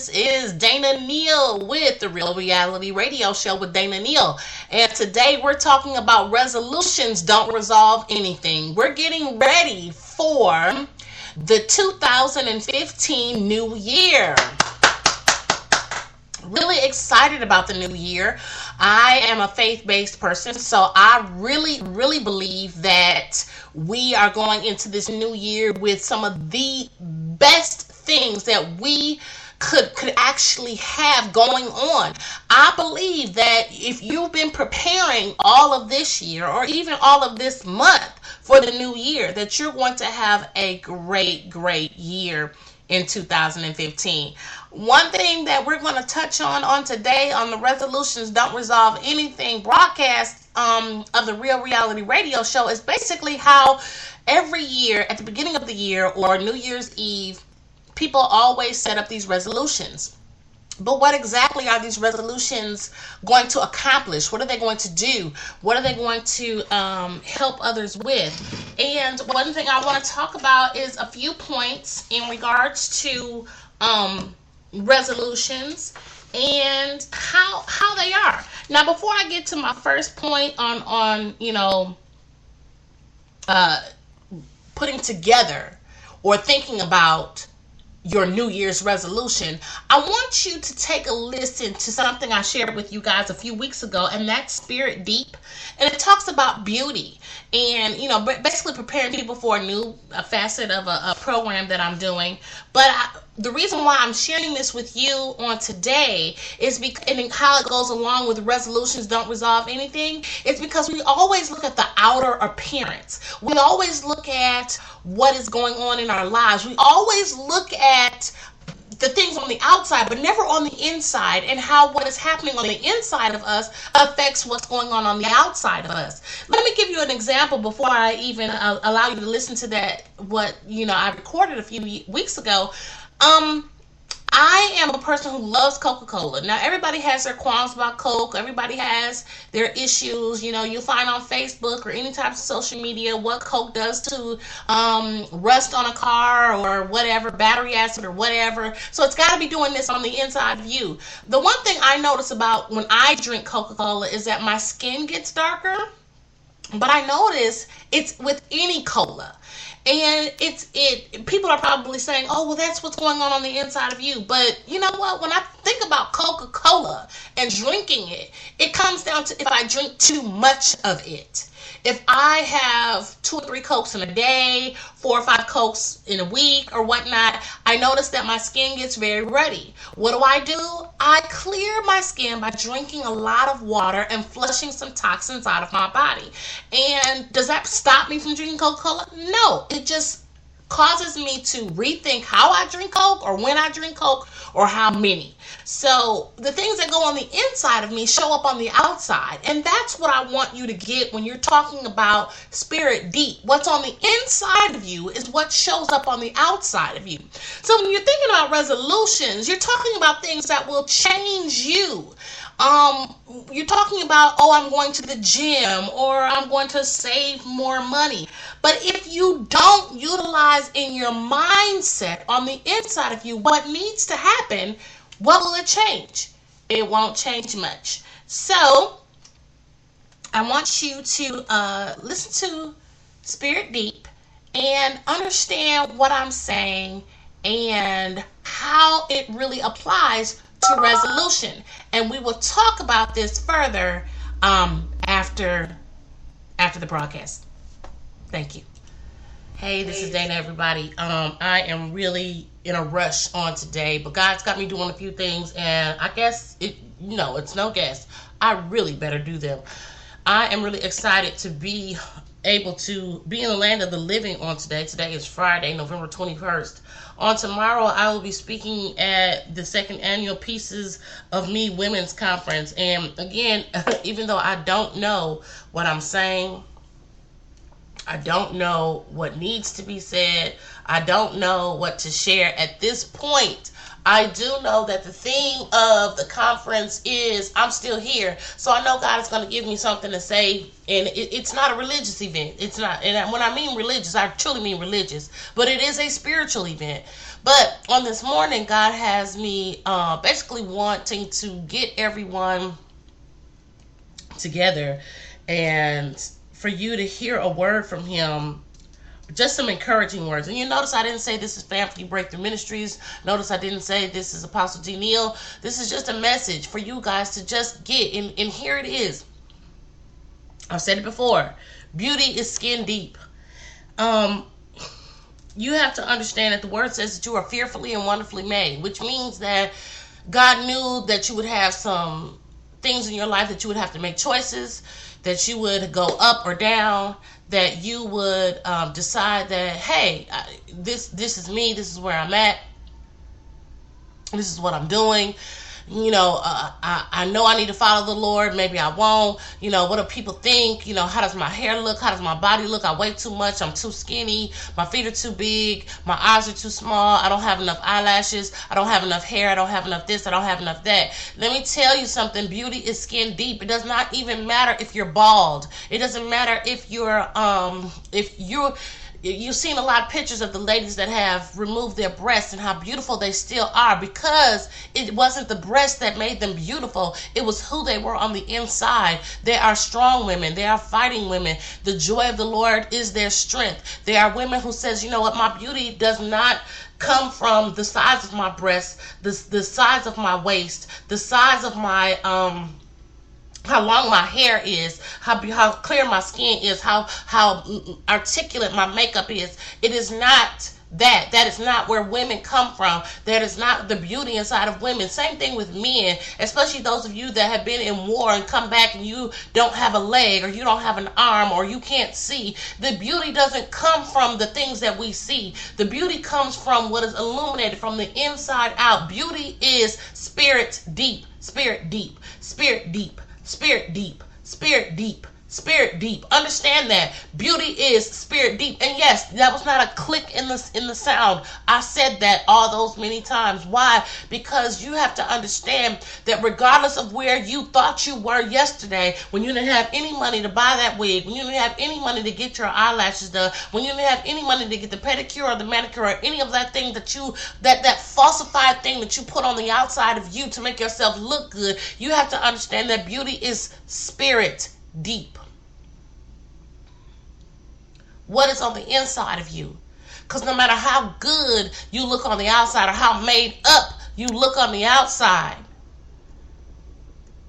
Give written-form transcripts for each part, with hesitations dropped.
This is Dana Neal with the Real Reality Radio Show with Dana Neal. And today we're talking about resolutions don't resolve anything. We're getting ready for the 2015 new year. Really excited about the new year. I am a faith-based person, so I really believe that we are going into this new year with some of the best things that we could actually have going on. I believe that if you've been preparing all of this year or even all of this month for the new year, that you're going to have a great year in 2015. One thing that we're going to touch on today on the Resolutions Don't Resolve Anything broadcast of the Real Reality Radio Show is basically how every year at the beginning of the year or New Year's Eve, people always set up these resolutions. But what exactly are these resolutions going to accomplish? What are they going to do? What are they going to help others with? And one thing I want to talk about is a few points in regards to resolutions and how they are. Now, before I get to my first point on putting together or thinking about your New Year's resolution, I want you to take a listen to something I shared with you guys a few weeks ago, and that's Spirit Deep. And it talks about beauty and, basically preparing people for a new facet of a program that I'm doing. But the reason why I'm sharing this with you on today is because, and how it goes along with resolutions don't resolve anything, it's because we always look at the outer appearance. We always look at what is going on in our lives. We always look at the things on the outside, but never on the inside, and how what is happening on the inside of us affects what's going on the outside of us. Let me give you an example before I even allow you to listen to that, I recorded a few weeks ago. I am a person who loves Coca-Cola. Now, everybody has their qualms about Coke. Everybody has their issues. You'll find on Facebook or any type of social media what Coke does to rust on a car or whatever, battery acid or whatever. So it's got to be doing this on the inside of you. The one thing I notice about when I drink Coca-Cola is that my skin gets darker. But I notice it's with any cola. And people are probably saying, oh, well, that's what's going on the inside of you. But you know what? When I think about Coca-Cola and drinking it, it comes down to if I drink too much of it. If I have 2 or 3 Cokes in a day, 4 or 5 Cokes in a week or whatnot, I notice that my skin gets very ruddy. What do? I clear my skin by drinking a lot of water and flushing some toxins out of my body. And does that stop me from drinking Coca-Cola? No, it just causes me to rethink how I drink Coke or when I drink Coke or how many. So the things that go on the inside of me show up on the outside. And that's what I want you to get when you're talking about Spirit Deep. What's on the inside of you is what shows up on the outside of you. So when you're thinking about resolutions, you're talking about things that will change you. You're talking about, I'm going to the gym or I'm going to save more money. But if you don't utilize in your mindset on the inside of you what needs to happen, what will it change? It won't change much. So I want you to listen to Spirit Deep and understand what I'm saying and how it really applies to resolution. And we will talk about this further after the broadcast. Thank you. Hey, this is Dana, everybody. I am really in a rush on today, but God's got me doing a few things, and I guess it's no guess. I really better do them. I am really excited to be able to be in the land of the living on today. Today is Friday, November 21st. On tomorrow, I will be speaking at the 2nd annual Pieces of Me Women's Conference. And again, even though I don't know what I'm saying, I don't know what needs to be said, I don't know what to share at this point, I do know that the theme of the conference is I'm still here. So I know God is going to give me something to say. And it's not a religious event. It's not. And when I mean religious, I truly mean religious. But it is a spiritual event. But on this morning, God has me basically wanting to get everyone together and for you to hear a word from Him, just some encouraging words. And you notice I didn't say this is Family Breakthrough Ministries. Notice I didn't say this is Apostle D. Neal. This is just a message for you guys to just get. And here it is. I've said it before. Beauty is skin deep. You have to understand that the word says that you are fearfully and wonderfully made, which means that God knew that you would have some things in your life, that you would have to make choices, that you would go up or down, that you would decide that, hey, this is me, this is where I'm at, this is what I'm doing. I know I need to follow the Lord. Maybe I won't. What do people think? How does my hair look? How does my body look? I weigh too much. I'm too skinny. My feet are too big. My eyes are too small. I don't have enough eyelashes. I don't have enough hair. I don't have enough this. I don't have enough that. Let me tell you something. Beauty is skin deep. It does not even matter if you're bald. It doesn't matter if you've seen a lot of pictures of the ladies that have removed their breasts and how beautiful they still are, because it wasn't the breasts that made them beautiful. It was who they were on the inside. They are strong women. They are fighting women. The joy of the Lord is their strength. They are women who says, you know what, my beauty does not come from the size of my breasts, the size of my waist, the size of my how long my hair is, how clear my skin is, how articulate my makeup is. It is not that. That is not where women come from. That is not the beauty inside of women. Same thing with men, especially those of you that have been in war and come back and you don't have a leg or you don't have an arm or you can't see. The beauty doesn't come from the things that we see. The beauty comes from what is illuminated from the inside out. Beauty is spirit deep, spirit deep, spirit deep. Spirit deep, spirit deep, spirit deep. Understand that beauty is spirit deep. And yes, that was not a click in the sound. I said that all those many times. Why? Because you have to understand that regardless of where you thought you were yesterday, when you didn't have any money to buy that wig, when you didn't have any money to get your eyelashes done, when you didn't have any money to get the pedicure or the manicure or any of that thing that falsified thing that you put on the outside of you to make yourself look good, you have to understand that beauty is spirit deep. What is on the inside of you? Because no matter how good you look on the outside or how made up you look on the outside,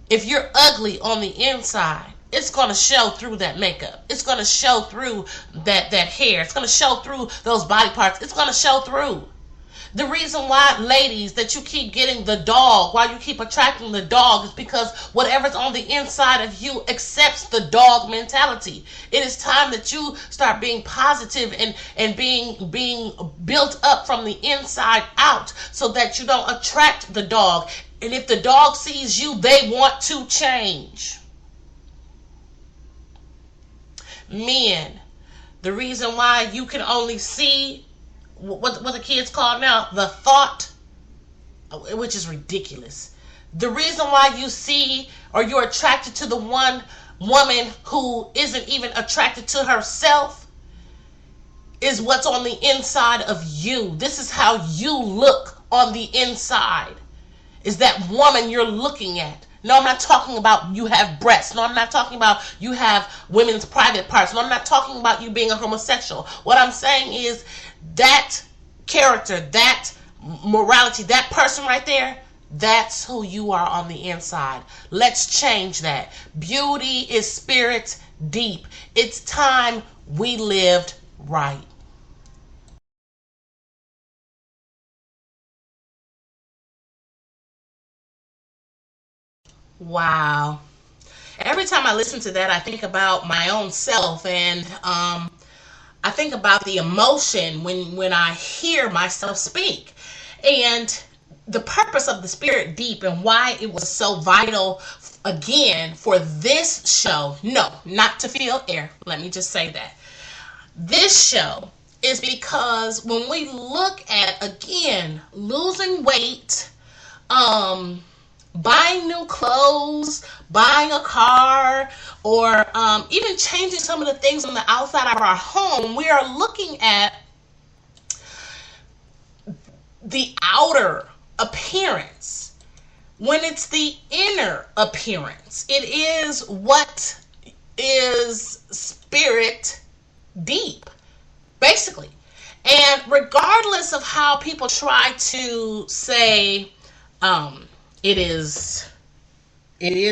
if you're ugly on the inside, it's going to show through that makeup. It's going to show through that hair. It's going to show through those body parts. It's going to show through. The reason why, ladies, that you keep getting the dog, why you keep attracting the dog, is because whatever's on the inside of you accepts the dog mentality. It is time that you start being positive and being built up from the inside out so that you don't attract the dog. And if the dog sees you, they want to change. Men, the reason why you can only see what the kids call now the thought, which is ridiculous. The reason why you see or you're attracted to the one woman who isn't even attracted to herself is what's on the inside of you. This is how you look on the inside, is that woman you're looking at. No, I'm not talking about you have breasts. No, I'm not talking about you have women's private parts. No, I'm not talking about you being a homosexual. What I'm saying is that character, that morality, that person right there, that's who you are on the inside. Let's change that. Beauty is spirit deep. It's time we lived right. Wow. Every time I listen to that, I think about my own self, and I think about the emotion when I hear myself speak. And the purpose of the Spirit Deep and why it was so vital again for this show, no, not to fill air. Let me just say that. This show is because when we look at, again, losing weight, buying new clothes, buying a car, or even changing some of the things on the outside of our home, we are looking at the outer appearance. When it's the inner appearance, it is what is spirit deep, basically. And regardless of how people try to say it is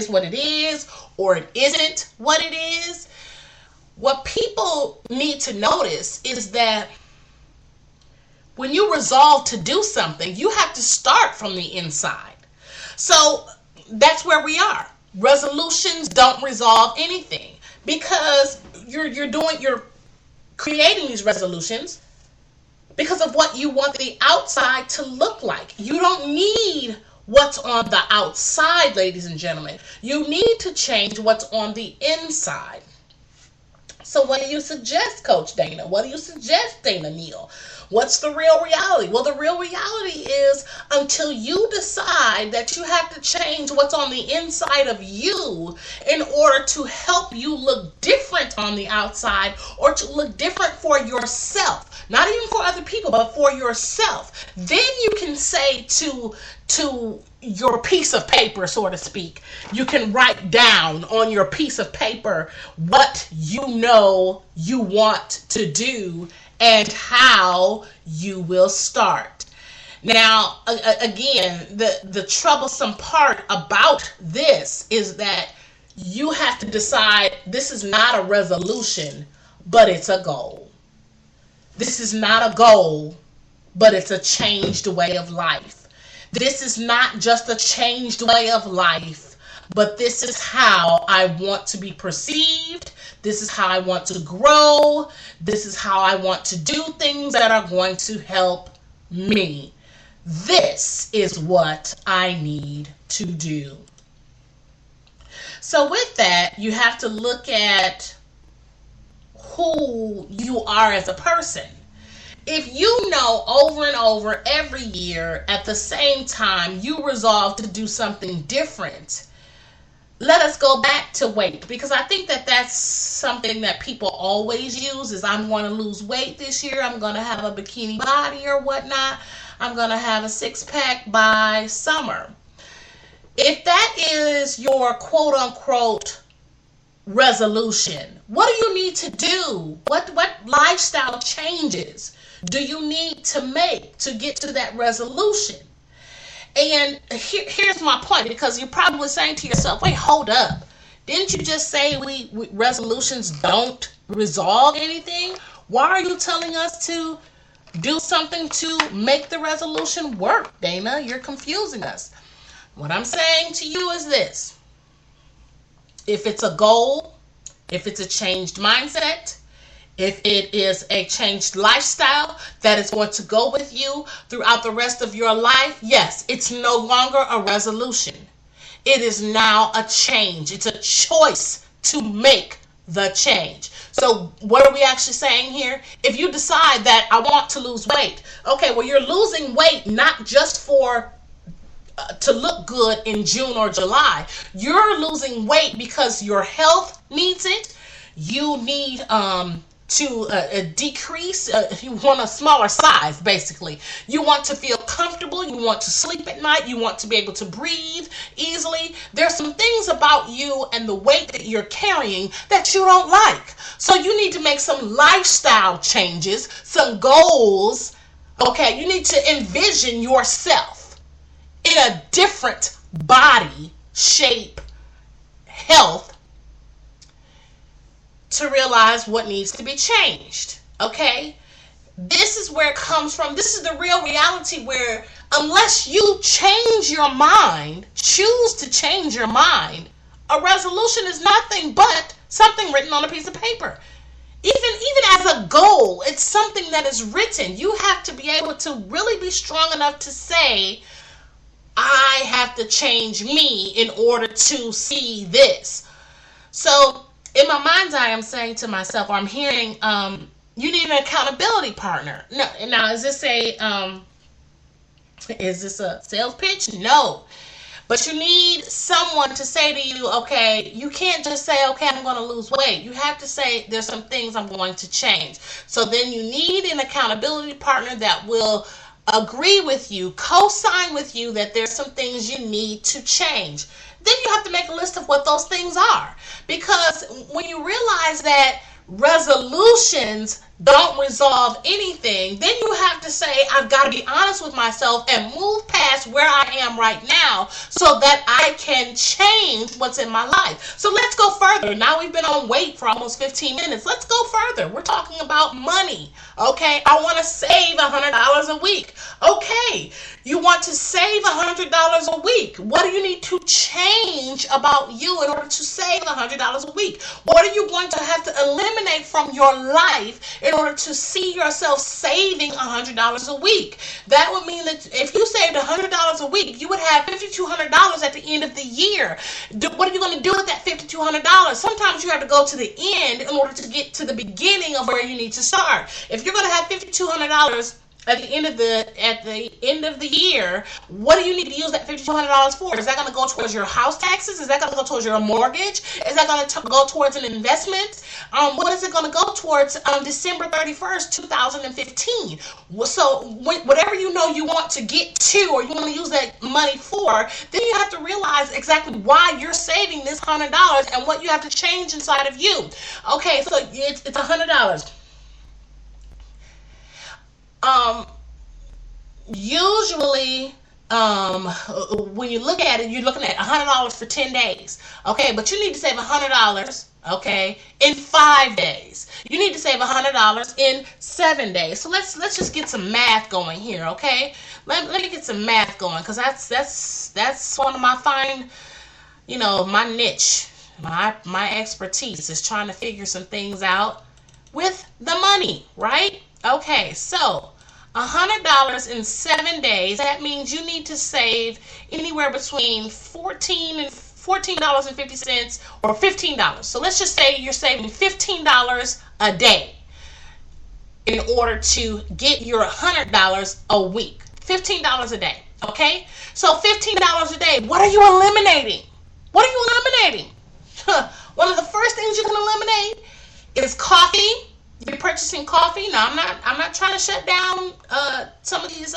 what it is, or it isn't what it is, what people need to notice is that when you resolve to do something, you have to start from the inside. So that's where we are. Resolutions don't resolve anything, because you're creating these resolutions because of what you want the outside to look like. You don't need what's on the outside, ladies and gentlemen. You need to change what's on the inside. So what do you suggest, Coach Dana? What do you suggest, Dana Neal? What's the real reality? Well, the real reality is, until you decide that you have to change what's on the inside of you in order to help you look different on the outside, or to look different for yourself, not even for other people, but for yourself, then you can say to your piece of paper, so to speak, you can write down on your piece of paper what you know you want to do and how you will start. Now, again, the troublesome part about this is that you have to decide this is not a resolution, but it's a goal. This is not a goal, but it's a changed way of life. This is not just a changed way of life, but this is how I want to be perceived. This is how I want to grow. This is how I want to do things that are going to help me. This is what I need to do. So with that, you have to look at who you are as a person. If you know over and over every year at the same time you resolve to do something different, let us go back to weight, because I think that that's something that people always use is, I'm going to lose weight this year. I'm going to have a bikini body or whatnot. I'm going to have a six-pack by summer. If that is your quote-unquote resolution, what do you need to do? What lifestyle changes do you need to make to get to that resolution? And here's my point, because you're probably saying to yourself, wait, hold up. Didn't you just say we resolutions don't resolve anything? Why are you telling us to do something to make the resolution work, Dana? You're confusing us. What I'm saying to you is this. If it's a goal, if it's a changed mindset, if it is a changed lifestyle that is going to go with you throughout the rest of your life, yes, it's no longer a resolution. It is now a change. It's a choice to make the change. So what are we actually saying here? If you decide that I want to lose weight, okay, well, you're losing weight not just for to look good in June or July. You're losing weight because your health needs it. You need to decrease. You want a smaller size, basically. You want to feel comfortable. You want to sleep at night. You want to be able to breathe easily. There's some things about you and the weight that you're carrying that you don't like. So you need to make some lifestyle changes, some goals. Okay, you need to envision yourself in a different body, shape, health, to realize what needs to be changed. Okay? This is where it comes from. This is the real reality, where unless you change your mind, choose to change your mind, a resolution is nothing but something written on a piece of paper. Even as a goal, it's something that is written. You have to be able to really be strong enough to say, I have to change me in order to see this. So in my mind's eye, I'm saying to myself, or I'm hearing, You need an accountability partner. No, now is this a sales pitch? No. But you need someone to say to you, okay, you can't just say, okay, I'm going to lose weight. You have to say, there's some things I'm going to change. So then you need an accountability partner that will agree with you, co-sign with you that there's some things you need to change. Then you have to make a list of what those things are. Because when you realize that resolutions don't resolve anything, then you have to say, I've got to be honest with myself and move past where I am right now so that I can change what's in my life. So let's go further. Now we've been on weight for almost 15 minutes. Let's go further. We're talking about money. Okay, I want to save $100 a week. Okay, you want to save $100 a week. What do you need to change about you in order to save $100 a week? What are you going to have to eliminate from your life in order to see yourself saving $100 a week? That would mean that if you saved $100 a week, you would have $5,200 at the end of the year. What are you going to do with that $5,200? Sometimes you have to go to the end in order to get to the beginning of where you need to start. If you're going to have $5,200 at the end of the year, what do you need to use that $5,200 for? Is that going to go towards your house taxes? Is that going to go towards your mortgage? Is that going to go towards an investment? What is it going to go towards December 31st, 2015? So whatever you know you want to get to or you want to use that money for, then you have to realize exactly why you're saving this $100 and what you have to change inside of you. Okay, so it's $100. Usually, when you look at it, you're looking at $100 for 10 days. Okay, but you need to save $100, okay, in 5 days. You need to save $100 in 7 days. So let's just get some math going here, okay? Let me get some math going, because that's one of my my niche, my expertise is trying to figure some things out with the money, right? Okay, so $100 in 7 days, that means you need to save anywhere between $14.50 or $15. So let's just say you're saving $15 a day in order to get your $100 a week. $15 a day, okay? So $15 a day, what are you eliminating? What are you eliminating? One of the first things you can eliminate is coffee. You're purchasing coffee. Now, I'm not trying to shut down some of these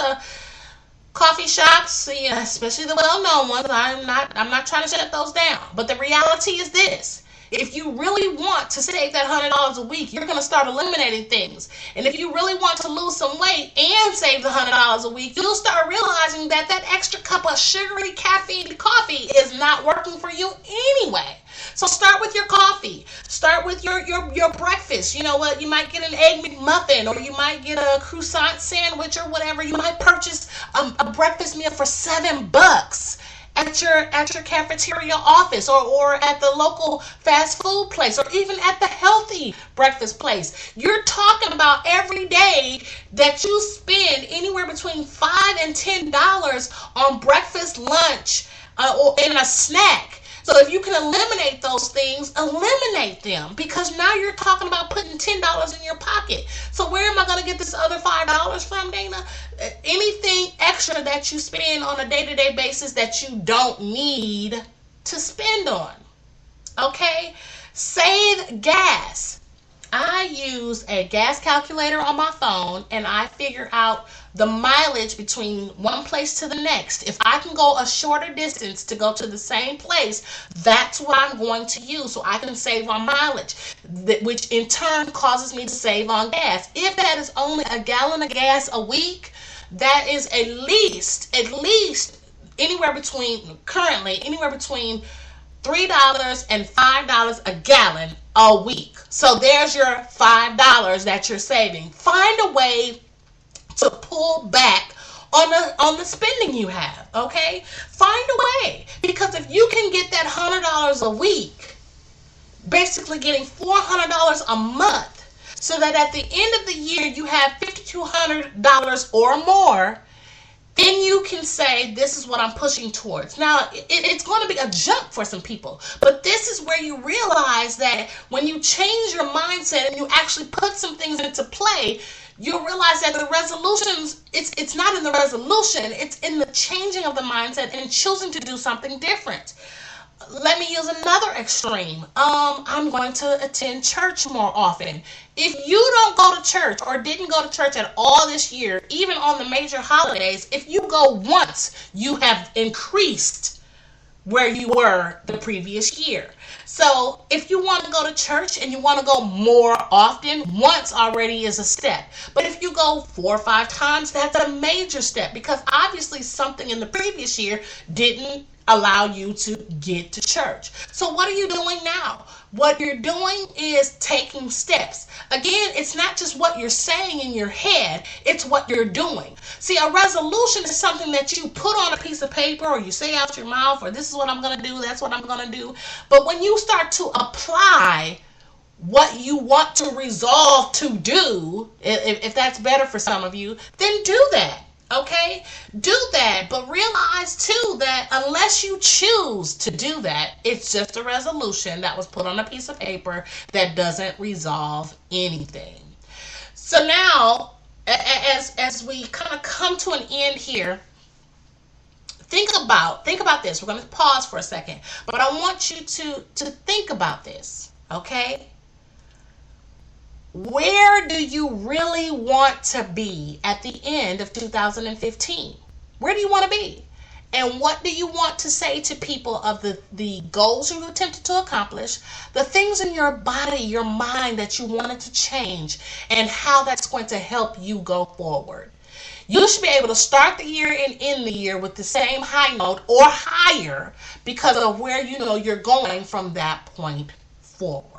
coffee shops, especially the well-known ones. I'm not trying to shut those down. But the reality is this: if you really want to save that $100 a week, you're going to start eliminating things. And if you really want to lose some weight and save the $100 a week, you'll start realizing that extra cup of sugary caffeine coffee is not working for you anyway. So start with your coffee. Start with your breakfast. You know what? You might get an Egg McMuffin, or you might get a croissant sandwich or whatever. You might purchase a breakfast meal for $7 at your cafeteria office, or at the local fast food place, or even at the healthy breakfast place. You're talking about every day that you spend anywhere between $5 and $10 on breakfast, lunch, or in a snack. So if you can eliminate those things, eliminate them, because now you're talking about putting $10 in your pocket. So where am I going to get this other $5 from, Dana? Anything extra that you spend on a day-to-day basis that you don't need to spend on. Okay? Save gas. I use a gas calculator on my phone, and I figure out the mileage between one place to the next. If I can go a shorter distance to go to the same place, that's what I'm going to use, so I can save on mileage, which in turn causes me to save on gas. If that is only a gallon of gas a week, that is at least anywhere between $3 and $5 a gallon a week. So there's your $5 that you're saving. Find a way to pull back on the spending you have, okay? Find a way, because if you can get that $100 a week, basically getting $400 a month, so that at the end of the year you have $5,200 or more, then you can say, this is what I'm pushing towards. Now, it's going to be a jump for some people, but this is where you realize that when you change your mindset and you actually put some things into play, you'll realize that the resolutions, it's not in the resolution, it's in the changing of the mindset and choosing to do something different. Let me use another extreme. I'm going to attend church more often. If you don't go to church or didn't go to church at all this year, even on the major holidays, if you go once, you have increased where you were the previous year. So if you want to go to church and you want to go more often, once already is a step. But if you go 4 or 5 times, that's a major step, because obviously something in the previous year didn't allow you to get to church. So what are you doing now? What you're doing is taking steps. Again, it's not just what you're saying in your head, it's what you're doing. See, a resolution is something that you put on a piece of paper, or you say out your mouth, or this is what I'm going to do, that's what I'm going to do. But when you start to apply what you want to resolve to do, if that's better for some of you, then do that. Okay, do that, but realize too that unless you choose to do that, it's just a resolution that was put on a piece of paper that doesn't resolve anything. So now, as we kind of come to an end here, think about this. We're going to pause for a second, but I want you to think about this, okay? Where do you really want to be at the end of 2015? Where do you want to be? And what do you want to say to people of the goals you attempted to accomplish, the things in your body, your mind that you wanted to change, and how that's going to help you go forward? You should be able to start the year and end the year with the same high note or higher, because of where you know you're going from that point forward.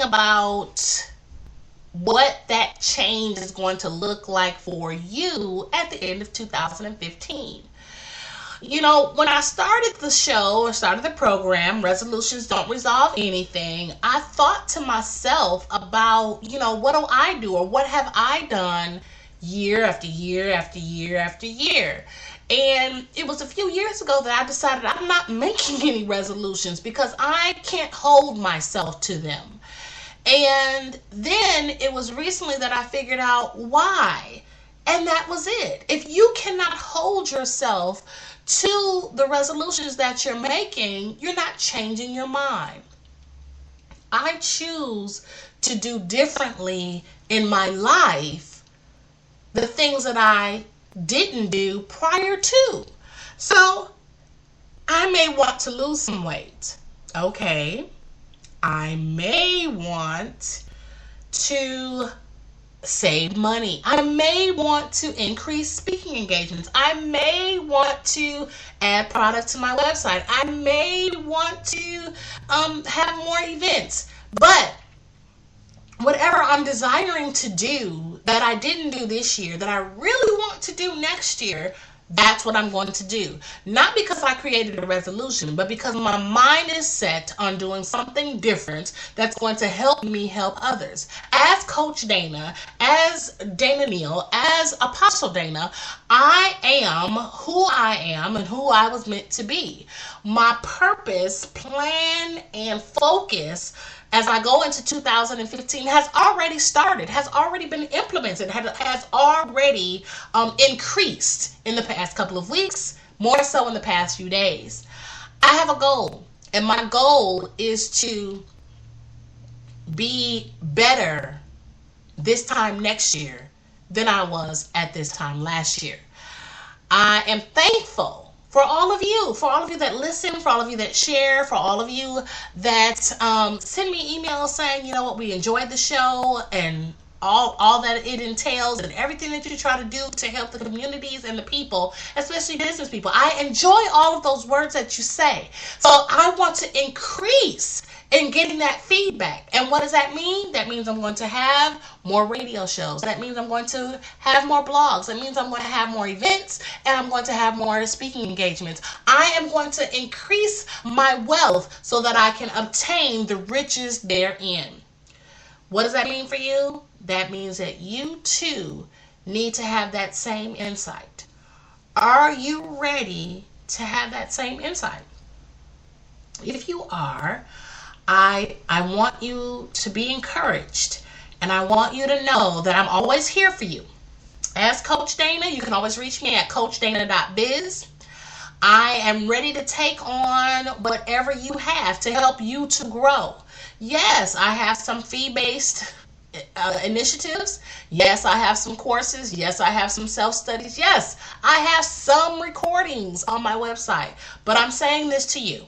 About what that change is going to look like for you at the end of 2015. You know, when I started the show or started the program, Resolutions Don't Resolve Anything, I thought to myself about, you know, what do I do, or what have I done year after year after year after year? And it was a few years ago that I decided I'm not making any resolutions because I can't hold myself to them. And then it was recently that I figured out why. And that was it. If you cannot hold yourself to the resolutions that you're making, you're not changing your mind. I choose to do differently in my life the things that I didn't do prior to. So I may want to lose some weight. Okay. I may want to save money. I may want to increase speaking engagements. I may want to add product to my website. I may want to have more events. But whatever I'm desiring to do that I didn't do this year, that I really want to do next year, that's what I'm going to do. Not because I created a resolution, but because my mind is set on doing something different that's going to help me help others. As Coach Dana, as Dana Neal, as Apostle Dana, I am who I am and who I was meant to be. My purpose, plan, and focus as I go into 2015 has already started, has already been implemented, has already increased in the past couple of weeks, more so in the past few days. I have a goal, and my goal is to be better this time next year than I was at this time last year. I am thankful for all of you that listen, for all of you that share, for all of you that send me emails saying, you know what, we enjoyed the show and all that it entails and everything that you try to do to help the communities and the people, especially business people. I enjoy all of those words that you say. So I want to increase in getting that feedback. And what does that mean? That means I'm going to have more radio shows. That means I'm going to have more blogs. That means I'm going to have more events, and I'm going to have more speaking engagements. I am going to increase my wealth so that I can obtain the riches therein. What does that mean for you? That means that you too need to have that same insight. Are you ready to have that same insight? If you are, I want you to be encouraged, and I want you to know that I'm always here for you. As Coach Dana, you can always reach me at coachdana.biz. I am ready to take on whatever you have to help you to grow. Yes, I have some fee-based initiatives. Yes, I have some courses. Yes, I have some self-studies. Yes, I have some recordings on my website. But I'm saying this to you.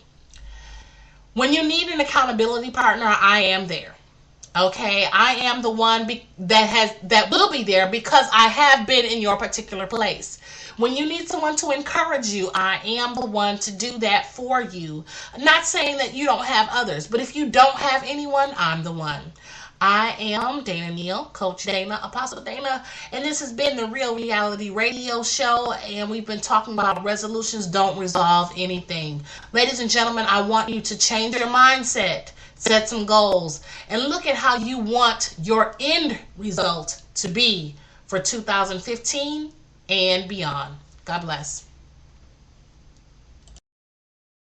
When you need an accountability partner, I am there. Okay, I am the one that will be there because I have been in your particular place. When you need someone to encourage you, I am the one to do that for you. I'm not saying that you don't have others, but if you don't have anyone, I'm the one. I am Dana Neal, Coach Dana, Apostle Dana, and this has been the Real Reality Radio Show, and we've been talking about resolutions don't resolve anything. Ladies and gentlemen, I want you to change your mindset, set some goals, and look at how you want your end result to be for 2015 and beyond. God bless.